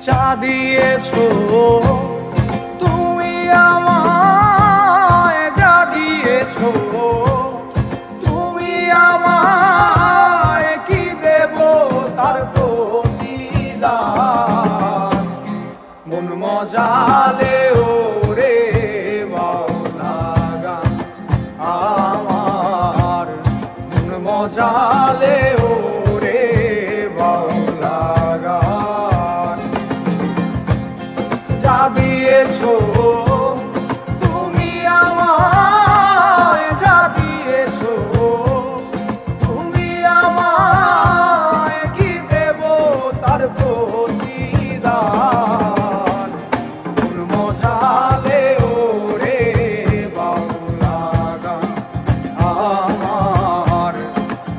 চা দিয়েছো তুমি আমায়, যা দিয়েছো তুমি আমায়, কি দেব তার প্রতিদান। মন মজালে ওরে বাউলা গান আমার, মন মজালে ওরে বাউলা গান। যা দিয়েছো তুমি আমায়, যা দিয়েছো তুমি আমায়, কি দেব তার প্রতিদান। মন মজালে ওরে বাউলা গান আমার,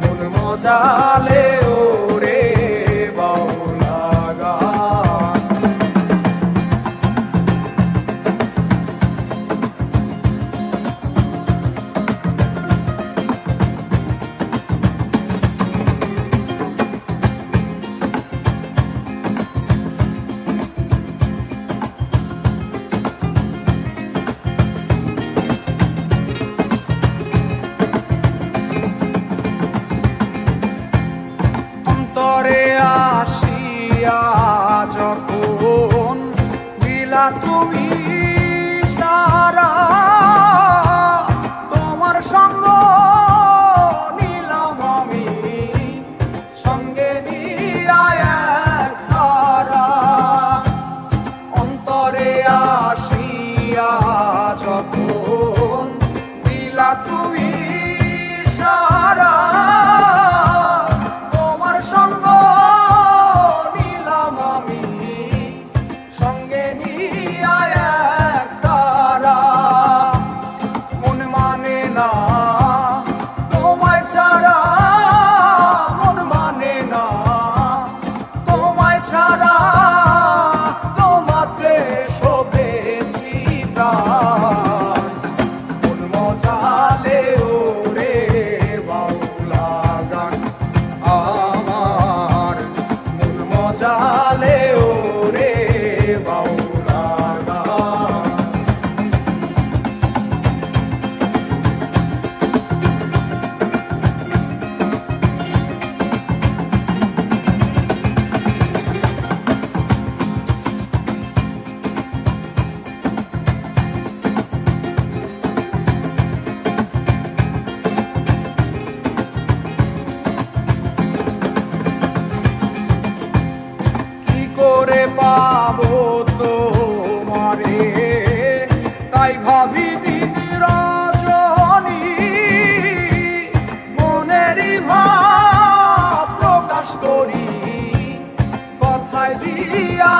মন মজালে ওরে বাউলা গান। অন্তরে আসিয়া যখন দিলা তুমি সারা, তোমার সঙ্গ নিলাম আমি, সঙ্গে নিয়া এক তারা। অন্তরে আসিয়া যখন দিলা তুমি সারা, সঙ্গ নিলাম আমি, সঙ্গে নিয়া এক তারা। মন মানে না তোমায় ছাড়া, মন মানে না তোমায় ছাড়া, তোমাতে শোভেছি প্রাণ। মন মজালে ওরে বাউলা গান আমার, মন মজালে ওরে বাউলা গান। কি করে পাবো তোমারে, তাই ভাবি দিন রজনী, মনেরই ভাব প্রকাশ করি কথায় দিয়া